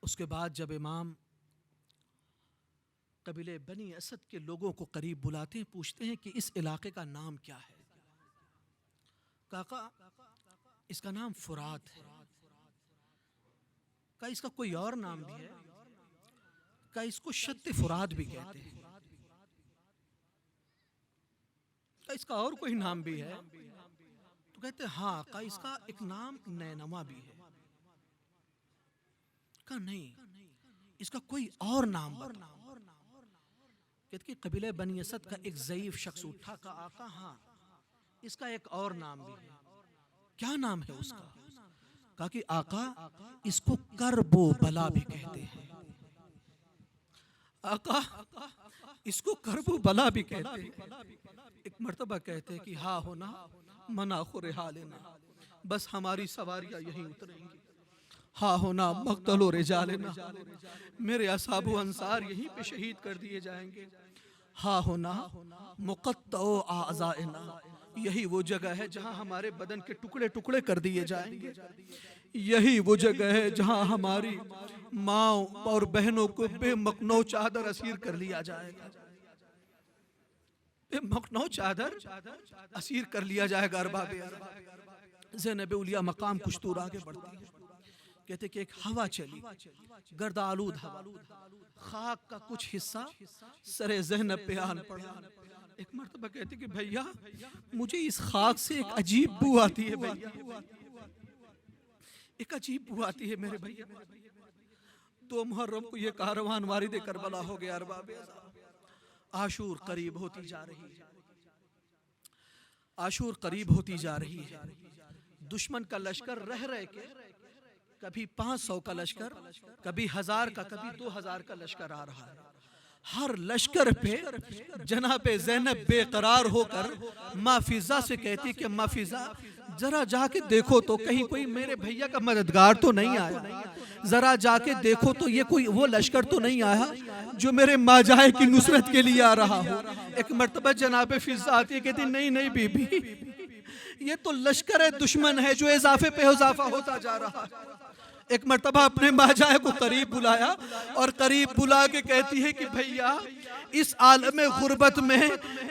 اس کے بعد جب امام قبیلے بنی اسد کے لوگوں کو قریب بلاتے ہیں، پوچھتے ہیں کہ اس علاقے کا نام کیا ہے؟ کاقا اس کا نام فرات ہے۔ کہا اس کا کوئی اور نام بھی ہے؟ کہا اس کو شط فرات بھی کہتے ہیں۔ کہا اس کا اور کوئی نام بھی ہے؟ تو کہتے ہیں ہاں۔ کہا اس کا ایک نام نینوا بھی ہے۔ کہا نہیں، اس کا کوئی اور نام بتا۔ کہتے کہ قبیلہ بنی اسد کا ایک ضعیف شخص اٹھا، کہا آقا ہاں اس کا ایک اور نام بھی ہے۔ کیا نام ہے اس کا؟ کہا کہ آقا اس کو کرب و بلا بھی کہتے ہیں۔ آقا اس کو کرب و بلا بھی کہتے ہیں۔ ایک مرتبہ کہتے ہیں کہ ہاں ہونا مناخر حالنا، بس ہماری سواریاں یہیں اتریں گی۔ ہاں ہونا مقتل و رجالنا، میرے اصحاب و انصار یہیں پہ شہید کر دیے جائیں گے۔ ہاں ہونا مقطع و اعضائنا، یہی وہ جگہ ہے جہاں ہمارے بدن کے ٹکڑے ٹکڑے کر دیے جائیں گے۔ یہی وہ جگہ ہے جہاں ہماری ماں اور بہنوں کو بے مقنو چادر اسیر کر لیا جائے گا۔ بے مقنو چادر اسیر کر لیا جائے گا۔ ارباب زینب اولیاء مقام کچھ دور آگے بڑھتی ہے، کہتے کہ ایک ہوا چلی، گرد آلود ہوا، خاک کا کچھ حصہ سر زینب پہ آن پڑا۔ ایک مرتبہ کہتے کہ بھیا مجھے اس خاک سے ایک عجیب بو آتی ہے بھیا، ایک عجیب بو آتی ہے میرے بھیا۔ 2 محرم کو یہ کاروان وارد کربلا ہو گیا۔ ارباب عاشور قریب ہوتی جا رہی ہے، عاشور قریب ہوتی جا رہی ہے۔ دشمن کا لشکر رہ کے کبھی 500 کا لشکر، کبھی 1000 کا، کبھی 2000 کا لشکر آ رہا ہے۔ ہر لشکر پہ جناب زینب بے قرار ہو کر ماں فضا سے کہتی کہ ماں فضا ذرا جا کے دیکھو تو کہیں کوئی میرے بھیا کا مددگار تو نہیں آیا، ذرا جا کے دیکھو تو یہ کوئی وہ لشکر تو نہیں آیا جو میرے ماں جائے کی نصرت کے لیے آ رہا ہو۔ ایک مرتبہ جناب فضا آتی ہے، کہتی نہیں نہیں بی بی، یہ تو لشکر دشمن ہے جو اضافے پہ اضافہ ہوتا جا رہا ہے۔ ایک مرتبہ اپنے ماں جائے کو قریب بلایا اور قریب بلا کے کہتی ہے کہ بھیا اس عالم غربت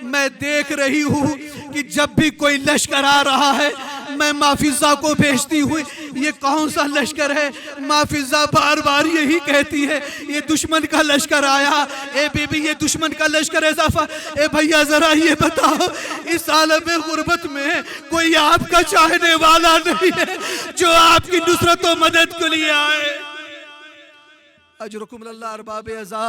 میں دیکھ رہی ہوں کہ جب بھی کوئی لشکر آ رہا ہے میں ماں فضا کو بھیجتی ہوئی، یہ کون سا لشکر ہے؟ ماں فضا بار بار یہی کہتی ہے یہ دشمن کا لشکر آیا، اے بی بی یہ دشمن کا لشکر اضافہ۔ اے بھیا ذرا یہ بتاؤ اس عالم غربت میں کوئی آپ کا چاہنے والا نہیں ہے جو آپ کی نصرت و مدد کے لیے آئے؟ اجرکم اللہ ارباب ازا،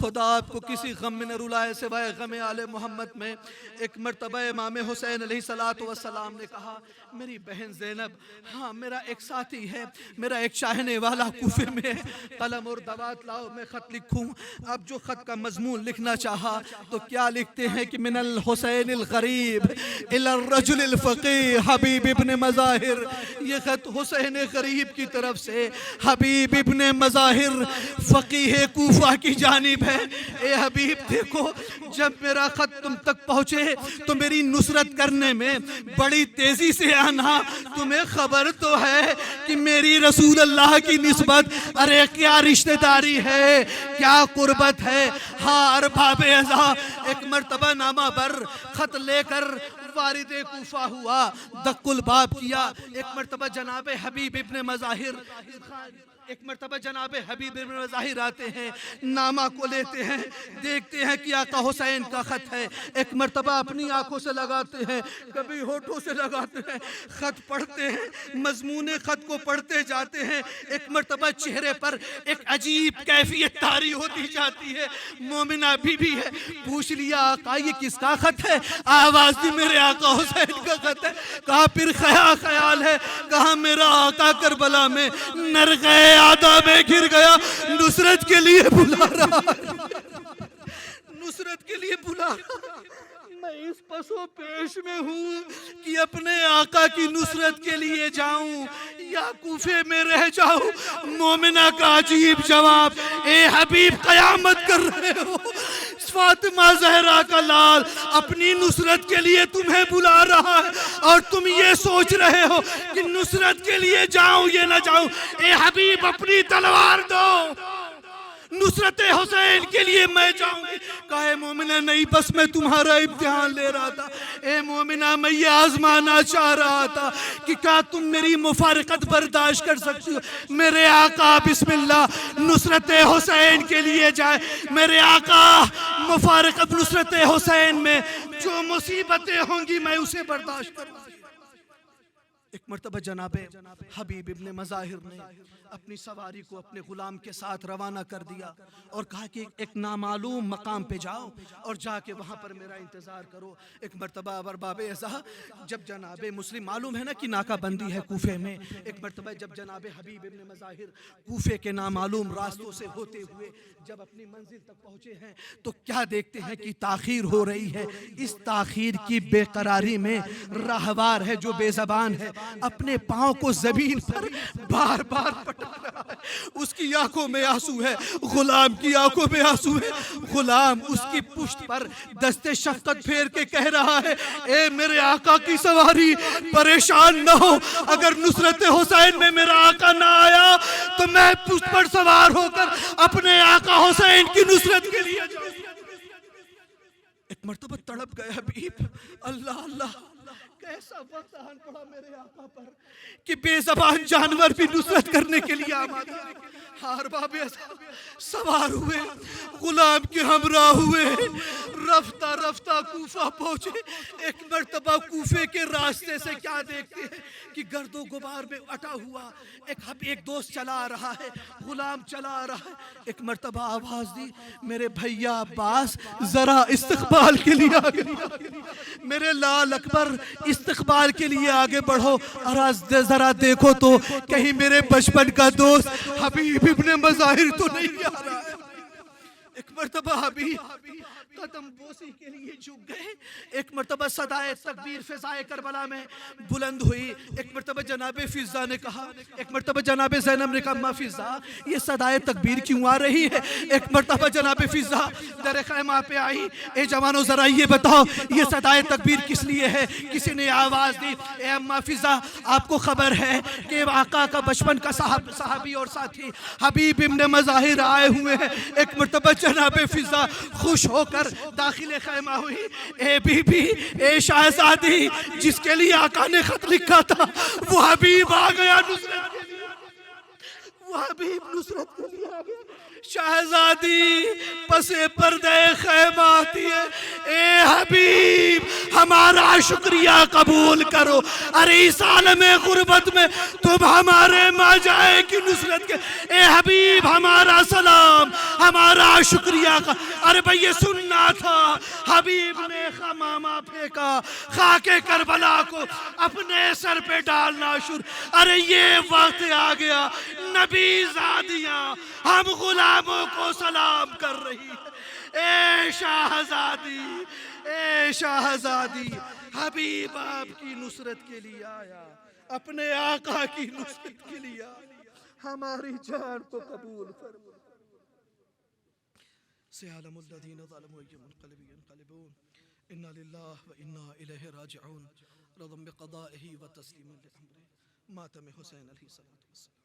خدا آپ کو کسی غم میں نہ رلائے سوائے غم آل محمد میں۔ ایک مرتبہ امام حسین علیہ السلام نے کہا میری بہن زینب، ہاں میرا ایک ساتھی ہے، میرا ایک چاہنے والا کوفے میں ہے، قلم اور دوات لاؤ میں خط لکھوں۔ اب جو خط کا مضمون لکھنا چاہا تو کیا لکھتے ہیں کہ من الحسین الغریب الى الرجل الفقیہ حبیب ابن مظاہر۔ یہ خط حسین غریب کی طرف سے حبیب ابن مظاہر فقیہ کوفہ کی جانب ہے۔ اے حبیب دیکھو جب میرا خط تم تک پہنچے تو میری نصرت کرنے میں بڑی تیزی سے آنا۔ تمہیں خبر تو ہے کہ میری رسول اللہ کی نسبت ارے کیا رشتہ داری ہے، کیا قربت ہے۔ ہاں ارباب ازا ایک مرتبہ نامہ بر خط لے کر وارد کوفہ ہوا، دق الباب کیا۔ ایک مرتبہ جناب حبیب ابن مظاہر حبیب ابن مظاہر آتے ہیں، نامہ کو لیتے ہیں، دیکھتے ہیں کہ آقا حسین کا خط ہے۔ ایک مرتبہ اپنی آنکھوں سے لگاتے ہیں، کبھی ہونٹوں سے لگاتے ہیں، خط پڑھتے ہیں، مضمون خط کو پڑھتے جاتے ہیں۔ ایک مرتبہ چہرے پر ایک عجیب کیفیت طاری ہوتی جاتی ہے۔ مومنہ بی بی ہے، پوچھ لیا آقا یہ کس کا خط ہے؟ آواز دی میرے آقا حسین کا خط ہے۔ کہا پھر خیال ہے؟ کہا میرا آقا کربلا میں نرغے آدھا میں گر گیا، نصرت کے لیے بلا رہا، نصرت کے لیے بلا رہا۔ میں اس پس و پیش میں ہوں کہ اپنے آقا کی نصرت کے لیے جاؤں یا کوفے میں رہ جاؤں۔ مومنہ کا عجیب جواب، اے حبیب قیامت کر رہے ہو، فاطمہ زہرا کا لال اپنی نصرت کے لیے تمہیں بلا رہا ہے اور تم یہ سوچ رہے ہو کہ نصرت کے لیے جاؤں یہ نہ جاؤں. اے حبیب اپنی تلوار دو، نصرت حسین کے لیے میں جاؤں گی. کہا اے مومنہ نہیں، بس میں تمہارا امتحان لے رہا تھا. اے مومنہ میں یہ آزمانا چاہ رہا تھا کہ کیا تم میری مفارقت برداشت کر سکتی ہو. میرے آقا بسم اللہ نصرت حسین کے لیے جائے. میرے آقا مفارقت نصرت حسین میں جو مصیبتیں ہوں گی میں اسے برداشت کروں گی. ایک مرتبہ جناب حبیب ابن مظاہر نے اپنی سواری کو اپنے غلام کے ساتھ روانہ کر دیا اور کہا کہ ایک نامعلوم مقام پہ جاؤ اور جا کے وہاں پر میرا انتظار کرو. ایک مرتبہ ارباب اعزا جب جناب مسلم معلوم ہے نا کہ ناکہ بندی ہے کوفے میں، ایک مرتبہ جب جناب حبیب ابن مظاہر کوفے کے نامعلوم راستوں سے ہوتے ہوئے جب اپنی منزل تک پہنچے ہیں تو کیا دیکھتے ہیں کہ تاخیر ہو رہی ہے. اس تاخیر کی بے قراری میں راہوار ہے جو بے زبان ہے اپنے پاؤں کو زمین پر بار بار پٹا رہا ہے. اس کی آنکھوں میں آنسو ہے، غلام کی آنکھوں میں آنسو ہے. غلام اس کی پشت پر دست شفقت پھیر کے کہہ رہا ہے اے میرے آقا کی سواری پریشان نہ ہو، اگر نصرت حسین میں میرا آقا نہ آیا تو میں پشت پر سوار ہو کر اپنے آقا حسین کی نصرت کے لیے جاؤں. ایک مرتبہ تڑپ گئے حبیب، اللہ اللہ کیسا وقت آن پڑا میرے آقا پر کہ بے زبان جانور بھی نصرت کرنے کے لیے آمادہ. ارباب سوار ہوئے، غلام کے ہمراہ ہوئے، رفتہ رفتہ کوفہ پہنچے. ایک مرتبہ کوفے کے راستے سے کیا دیکھتے ہیں کہ گرد و غبار میں اٹا ہوا ایک دوست چلا آ رہا ہے، غلام چلا آ رہا ہے. ایک مرتبہ آواز دی میرے بھیا عباس ذرا استقبال کے لیے آگے، میرے لال اکبر استقبال کے لیے آگے بڑھو اور ذرا دیکھو تو کہیں میرے بچپن کا دوست حبیب ابن مظاہر تو نہیں آ رہا ہے. ایک مرتبہ حبیب قدم بوسی کے لیے جھک گئے. ایک مرتبہ صدائے تکبیر فضائے کربلا میں بلند ہوئی. ایک مرتبہ جناب فضا نے کہا، ایک مرتبہ جناب زینب نے کہا ما فضا یہ صدائے تکبیر کیوں آ رہی ہے. ایک مرتبہ جناب فضا در خیمہ پہ آئی، اے جوانو ذرا یہ بتاؤ یہ صدائے تکبیر کس لیے ہے. کسی نے آواز دی اے اما فضا آپ کو خبر ہے کہ آقا کا بچپن کا صحابی اور ساتھی حبیب ابن مظاہر آئے ہوئے ہیں. ایک مرتبہ جناب فضا خوش ہو کر داخل خیمہ ہوئی. اے بی بی اے شہزادی جس کے لیے آقا نے خط لکھا تھا وہ حبیب آ گیا نصرت کے لیے، وہ حبیب نصرت کے لیے آ گیا. شہزادی پسے پردے خیمہ آتی ہے اے حبیب ہمارا شکریہ قبول کرو. ارے اس عالم غربت میں تم ہمارے ماں جائے کی نصرت کے اے حبیب ہمارا سلام ہمارا شکریہ. ارے بھئی یہ سننا تھا. حبیب نے خمامہ پھینکا، خاک کربلا کو اپنے سر پہ ڈالنا شروع. ارے یہ وقت آ گیا نبی زادیاں ہم غلاموں کو سلام کر رہی ہے. اے شہزادی اے شہزادی حبیب آپ کی نصرت کے لیے آیا، اپنے آقا کی نصرت کے لیے آیا. ہماری جان کو قبول فرما. سيعلم الذين ظلموا أي منقلب ينقلبون إنا لله وإنا إليه راجعون. رضا بقضائه وتسليما لأمره. ماتم حسين عليه الصلاة والسلام.